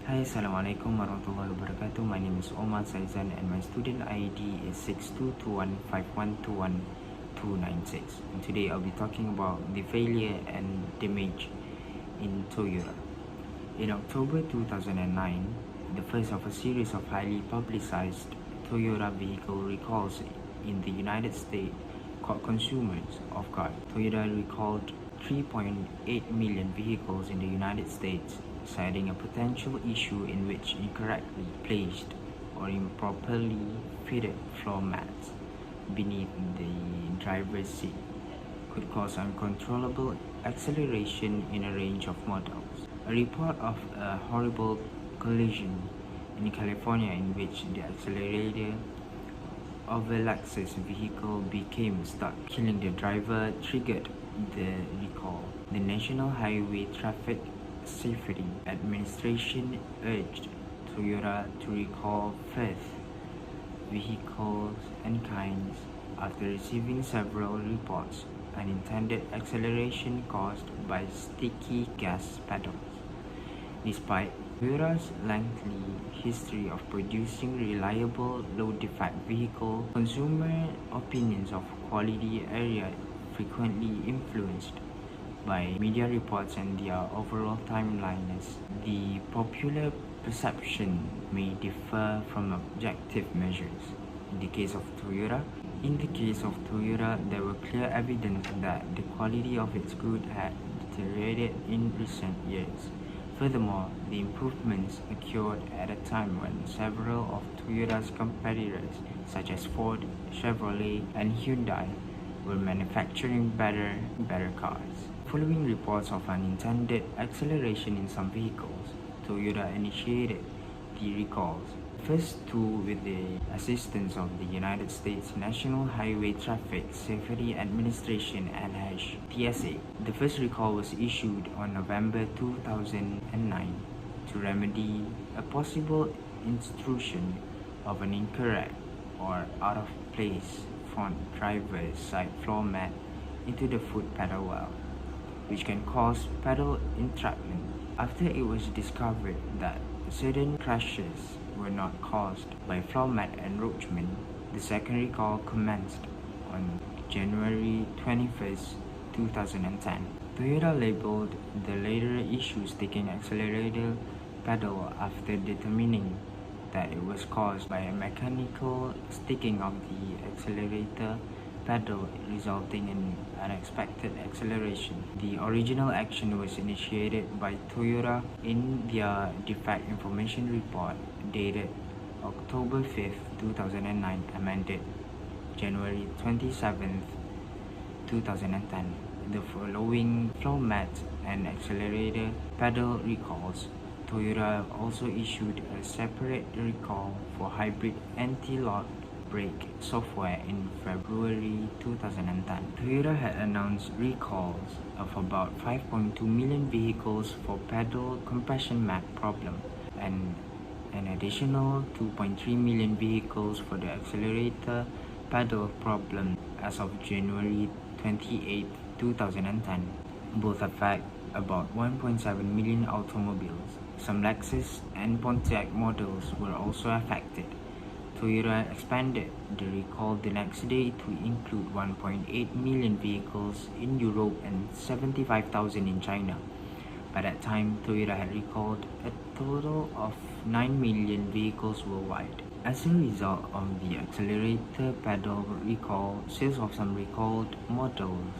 Hi, Assalamualaikum warahmatullahi wabarakatuh. My name is Omar Saizan and my student ID is 6221512196. And today I'll be talking about the failure and damage in Toyota. In October 2009, the first of a series of highly publicized Toyota vehicle recalls in the United States caught consumers off guard. Toyota recalled 3.8 million vehicles in the United States, citing a potential issue in which incorrectly placed or improperly fitted floor mats beneath the driver's seat could cause uncontrollable acceleration in a range of models. A report of a horrible collision in California in which the accelerator of a Lexus vehicle became stuck, killing the driver, triggered the recall. The National Highway Traffic Safety Administration urged Toyota to recall fifth vehicles and kinds after receiving several reports unintended acceleration caused by sticky gas pedals. Despite Toyota's lengthy history of producing reliable, low-defect vehicles, consumer opinions of quality are frequently influenced by media reports and their overall timeliness. The popular perception may differ from objective measures. In the case of Toyota, there were clear evidence that the quality of its goods had deteriorated in recent years. Furthermore, the improvements occurred at a time when several of Toyota's competitors, such as Ford, Chevrolet, and Hyundai, were manufacturing better cars. Following reports of unintended acceleration in some vehicles, Toyota initiated the recalls. First two with the assistance of the United States National Highway Traffic Safety Administration (TSA). The first recall was issued on November 2009 to remedy a possible intrusion of an incorrect or out-of-place front driver's side floor mat into the foot pedal well, which can cause pedal entrapment. After it was discovered that certain crashes were not caused by floor mat encroachment, the second recall commenced on January 21, 2010. Toyota labeled the later issue sticking accelerator pedal after determining that it was caused by a mechanical sticking of the accelerator pedal resulting in unexpected acceleration. The original action was initiated by Toyota in their defect information report dated October 5, 2009, amended January 27, 2010. The following floor mat and accelerator pedal recalls, Toyota also issued a separate recall for hybrid anti-lock brake software in February 2010. Toyota had announced recalls of about 5.2 million vehicles for pedal compression mat problem and an additional 2.3 million vehicles for the accelerator pedal problem as of January 28, 2010. Both affect about 1.7 million automobiles. Some Lexus and Pontiac models were also affected. Toyota expanded the recall the next day to include 1.8 million vehicles in Europe and 75,000 in China. By that time, Toyota had recalled a total of 9 million vehicles worldwide. As a result of the accelerator pedal recall, sales of some recalled models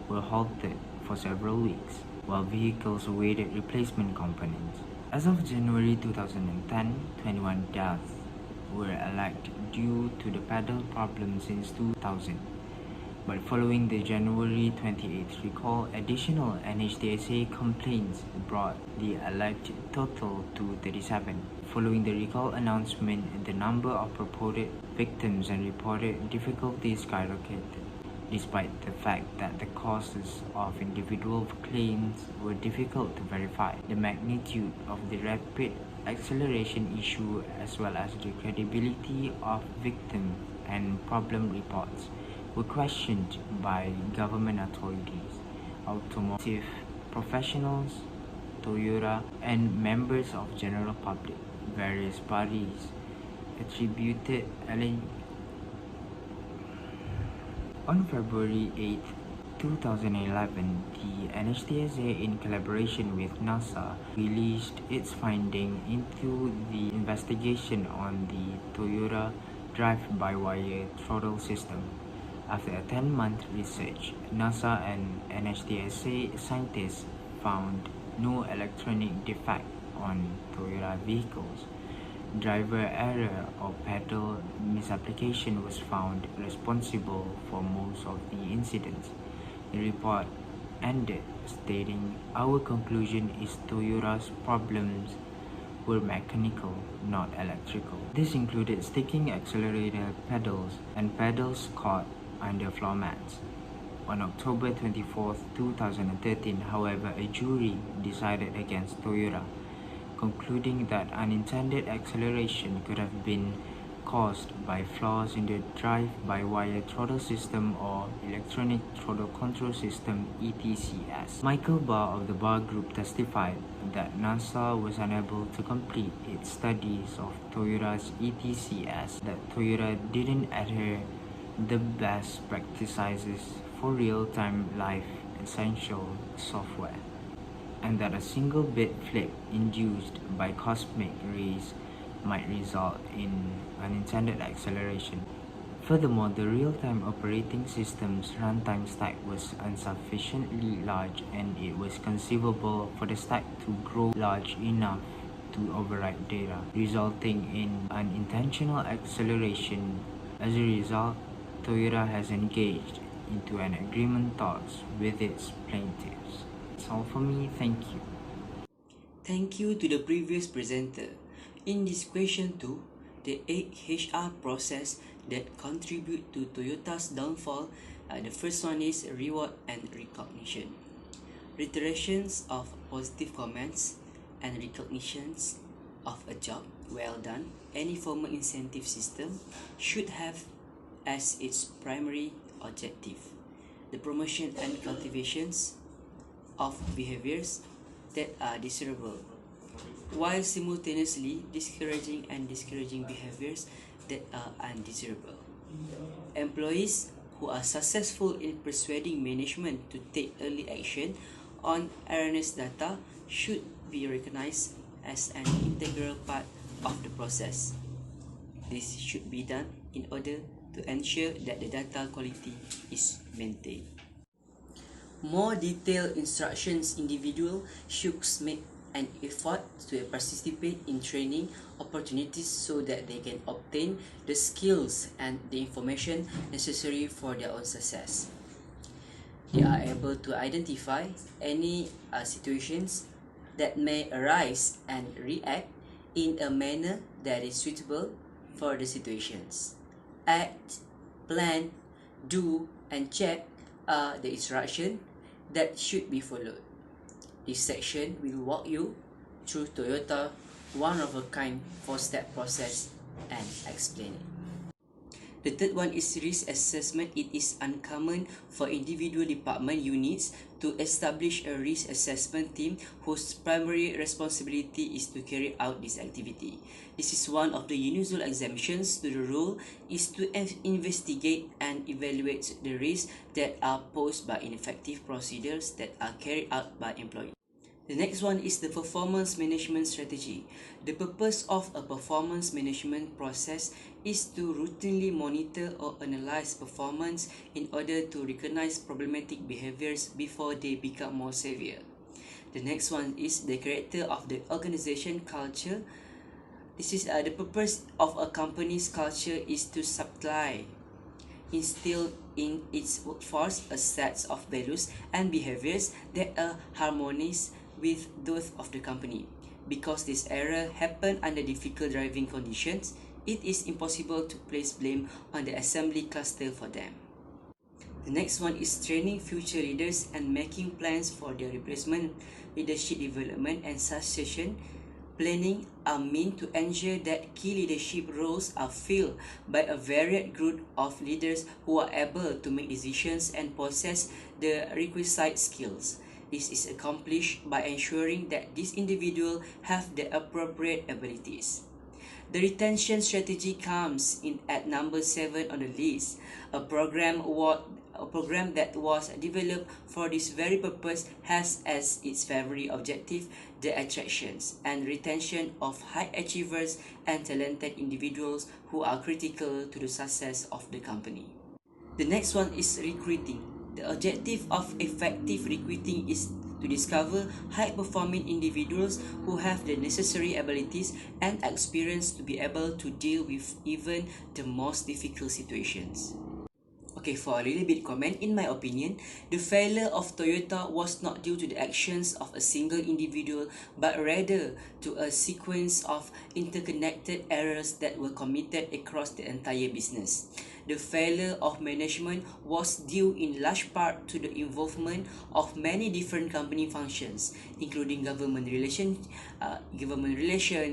were halted for several weeks, while vehicles awaited replacement components. As of January 2010, 21 deaths were alleged due to the pedal problem since 2000. But following the January 28th recall, additional NHTSA complaints brought the alleged total to 37. Following the recall announcement, the number of purported victims and reported difficulties skyrocketed, despite the fact that the causes of individual claims were difficult to verify. The magnitude of the rapid acceleration issue as well as the credibility of victim and problem reports were questioned by government authorities, automotive professionals, Toyota, and members of general public. Various parties attributed on February 8, 2011, the NHTSA, in collaboration with NASA, released its finding into the investigation on the Toyota drive-by-wire throttle system. After a 10-month research, NASA and NHTSA scientists found no electronic defect on Toyota vehicles. Driver error or pedal misapplication was found responsible for most of the incidents. The report ended, stating, "Our conclusion is Toyota's problems were mechanical, not electrical." This included sticking accelerator pedals and pedals caught under floor mats. On October 24, 2013, however, a jury decided against Toyota, concluding that unintended acceleration could have been caused by flaws in the drive-by-wire throttle system or electronic throttle control system (ETCS). Michael Barr of the Barr Group testified that NASA was unable to complete its studies of Toyota's ETCS, that Toyota didn't adhere the best practices for real-time life essential software, and that a single bit flip induced by cosmic rays might result in unintended acceleration. Furthermore, the real-time operating system's runtime stack was insufficiently large, and it was conceivable for the stack to grow large enough to overwrite data, resulting in unintentional acceleration. As a result, Toyota has engaged into an agreement talks with its plaintiffs. That's all for me. Thank you. Thank you to the previous presenter. In this question 2, the 8 HR process that contribute to Toyota's downfall, the first one is reward and recognition. Reiterations of positive comments and recognitions of a job well done. Any formal incentive system should have as its primary objective the promotion and cultivations of behaviors that are desirable, while simultaneously discouraging behaviors that are undesirable. Employees who are successful in persuading management to take early action on erroneous data should be recognized as an integral part of the process. This should be done in order to ensure that the data quality is maintained. More detailed instructions individuals should make an effort to participate in training opportunities so that they can obtain the skills and the information necessary for their own success. They are able to identify any situations that may arise and react in a manner that is suitable for the situations. Act, plan, do, and check are the instructions that should be followed. This section will walk you through Toyota one-of-a-kind 4-step process and explain it. The third one is risk assessment. It is uncommon for individual department units to establish a risk assessment team whose primary responsibility is to carry out this activity. This is one of the unusual exemptions to the rule, is to investigate and evaluate the risks that are posed by ineffective procedures that are carried out by employees. The next one is the performance management strategy. The purpose of a performance management process is to routinely monitor or analyze performance in order to recognize problematic behaviors before they become more severe. The next one is the character of the organization culture. This is the purpose of a company's culture is to supply, instill in its workforce a set of values and behaviors that are harmonious with those of the company. Because this error happened under difficult driving conditions, it is impossible to place blame on the assembly cluster for them. The next one is training future leaders and making plans for their replacement. Leadership development and succession planning are meant to ensure that key leadership roles are filled by a varied group of leaders who are able to make decisions and possess the requisite skills. This is accomplished by ensuring that these individuals have the appropriate abilities. The retention strategy comes in at number 7 on the list. A program that was developed for this very purpose has as its primary objective the attractions and retention of high achievers and talented individuals who are critical to the success of the company. The next one is recruiting. The objective of effective recruiting is to discover high-performing individuals who have the necessary abilities and experience to be able to deal with even the most difficult situations. Okay, for a little bit comment, in my opinion, the failure of Toyota was not due to the actions of a single individual, but rather to a sequence of interconnected errors that were committed across the entire business. The failure of management was due in large part to the involvement of many different company functions, including government relation,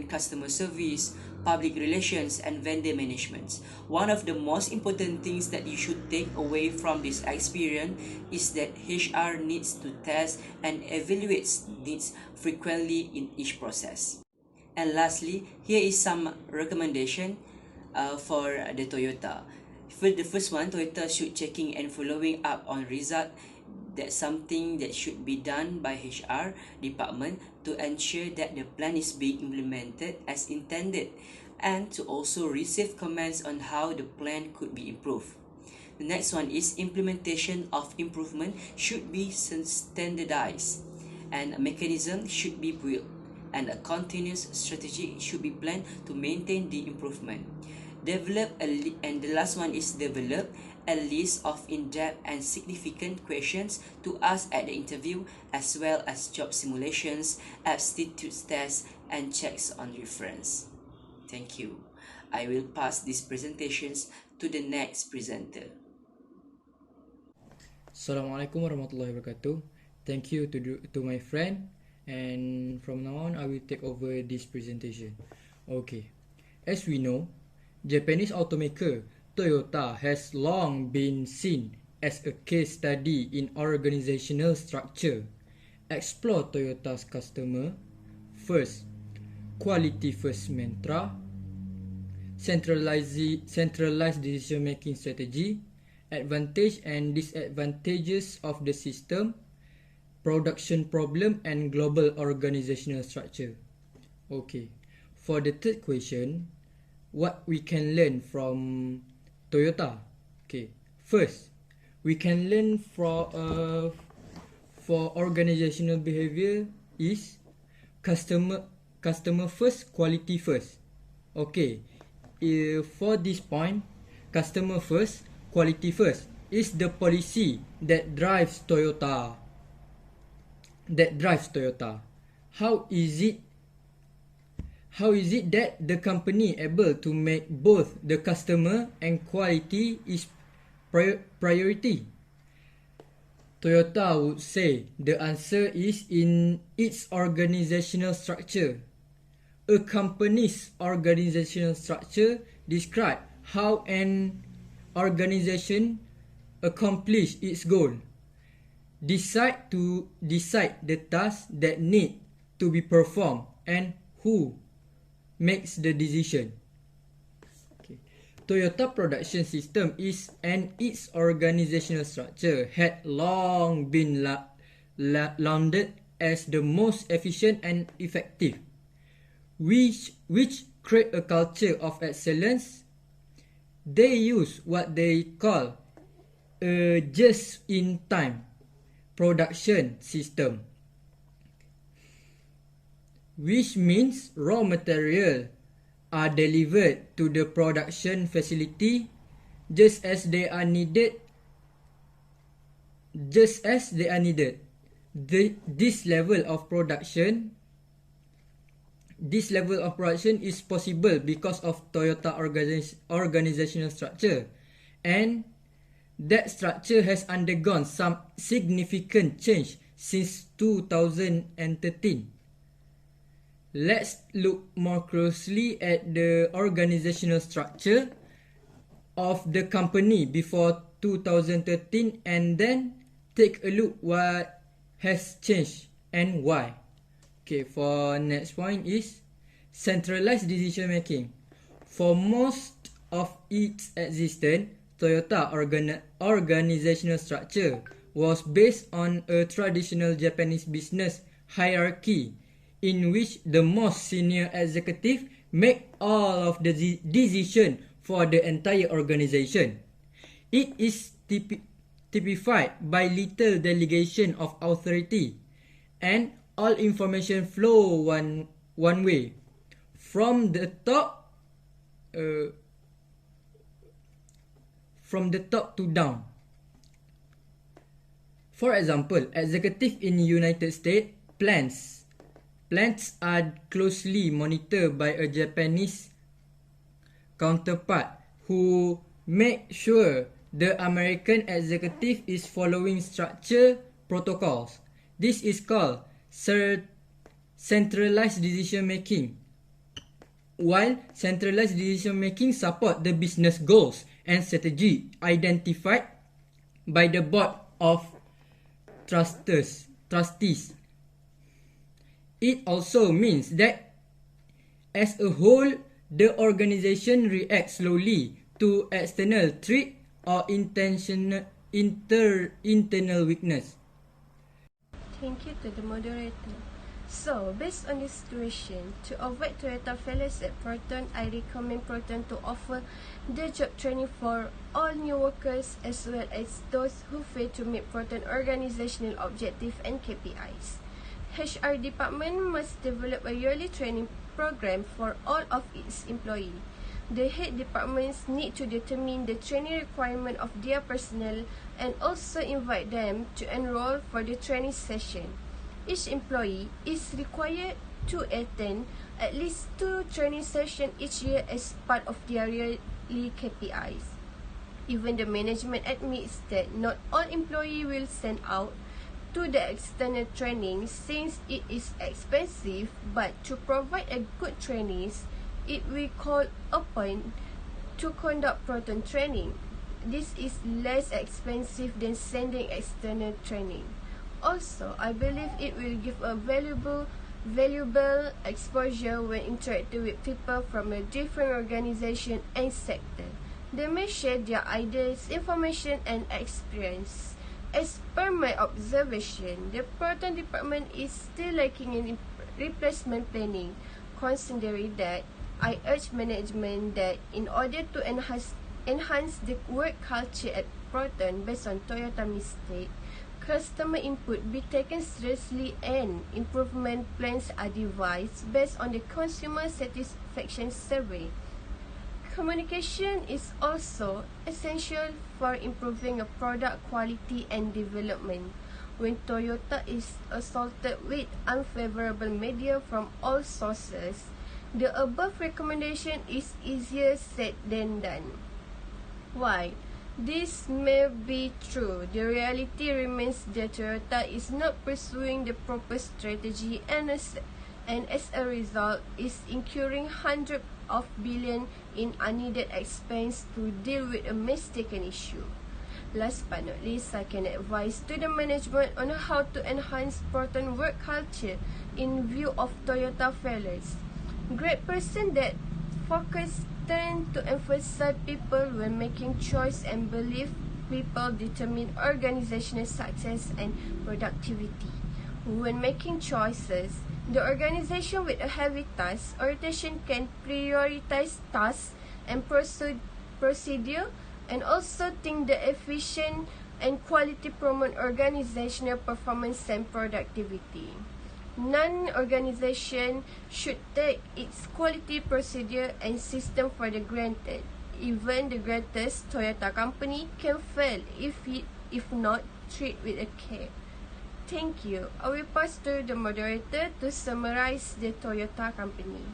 customer service, public relations, and vendor management. One of the most important things that you should take away from this experience is that HR needs to test and evaluate needs frequently in each process. And lastly, here is some recommendation for the Toyota. For the first one, Toyota should checking and following up on result. That's something that should be done by HR department to ensure that the plan is being implemented as intended, and to also receive comments on how the plan could be improved. The next one is implementation of improvement should be standardized, and a mechanism should be built, and a continuous strategy should be planned to maintain the improvement. And the last one is develop a list of in-depth and significant questions to ask at the interview, as well as job simulations, aptitude tests, and checks on reference. Thank you. I will pass these presentations to the next presenter. Assalamualaikum warahmatullahi wabarakatuh. Thank you to my friend, and from now on I will take over this presentation. Okay, as we know, Japanese automaker Toyota has long been seen as a case study in organizational structure. Explore Toyota's customer first, quality first mantra, centralized decision-making strategy, advantage and disadvantages of the system, production problem, and global organizational structure. Okay, for the third question, what we can learn from Toyota? Okay, first, we can learn for organizational behavior is customer first, quality first. Okay, for this point, customer first, quality first is the policy that drives Toyota. How is it that the company able to make both the customer and quality is priority? Toyota would say the answer is in its organizational structure. A company's organizational structure describes how an organization accomplish its goal, decide the tasks that need to be performed, and who makes the decision. Okay. Toyota production system is and its organizational structure had long been lauded as the most efficient and effective, which create a culture of excellence. They use what they call a just-in-time production system, which means raw material are delivered to the production facility just as they are needed. This level of production is possible because of Toyota organizational structure, and that structure has undergone some significant change since 2013. Let's look more closely at the organizational structure of the company before 2013, and then take a look has changed and why? Okay, for next point is centralized decision making. For most of its existence, Toyota organizational structure was based on a traditional Japanese business hierarchy in which the most senior executive make all of the decision for the entire organization. It is typified by little delegation of authority and all information flow one way from the top to down. For example, executive in United States plants are closely monitored by a Japanese counterpart who make sure the American executive is following structured protocols. This is called centralized decision making. While centralized decision making support the business goals and strategy identified by the board of trustees, it also means that as a whole, the organization reacts slowly to external threat or internal weakness. Thank you to the moderator. So, based on this situation, to avoid Toyota failures at Proton, I recommend Proton to offer the job training for all new workers as well as those who fail to meet Proton organizational objectives and KPIs. HR department must develop a yearly training program for all of its employees. The head departments need to determine the training requirement of their personnel and also invite them to enroll for the training session. Each employee is required to attend at least 2 training sessions each year as part of their yearly KPIs. Even the management admits that not all employees will send out to the external training since it is expensive, but to provide a good training, it will call upon to conduct Proton training. This is less expensive than sending external training. Also, I believe it will give a valuable exposure when interacting with people from a different organization and sector. They may share their ideas, information, and experience. As per my observation, the Proton department is still lacking in replacement planning. Considering that, I urge management that in order to enhance the work culture at Proton based on Toyota mistake, customer input be taken seriously and improvement plans are devised based on the consumer satisfaction survey. Communication is also essential for improving a product quality and development. When Toyota is assaulted with unfavorable media from all sources, the above recommendation is easier said than done. Why? This may be true. The reality remains that Toyota is not pursuing the proper strategy and as a result is incurring hundreds of billions in unneeded expense to deal with a mistaken issue. Last but not least, I can advise to the management on how to enhance Proton work culture in view of Toyota failures. Great person that focus tend to emphasize people when making choice and believe people determine organizational success and productivity. When making choices, the organization with a heavy task orientation can prioritize tasks and procedure and also think the efficient and quality promote organizational performance and productivity. None organization should take its quality procedure and system for the granted. Even the greatest Toyota company can fail if not treated with a care. Thank you. I will pass to the moderator to summarize the Toyota company.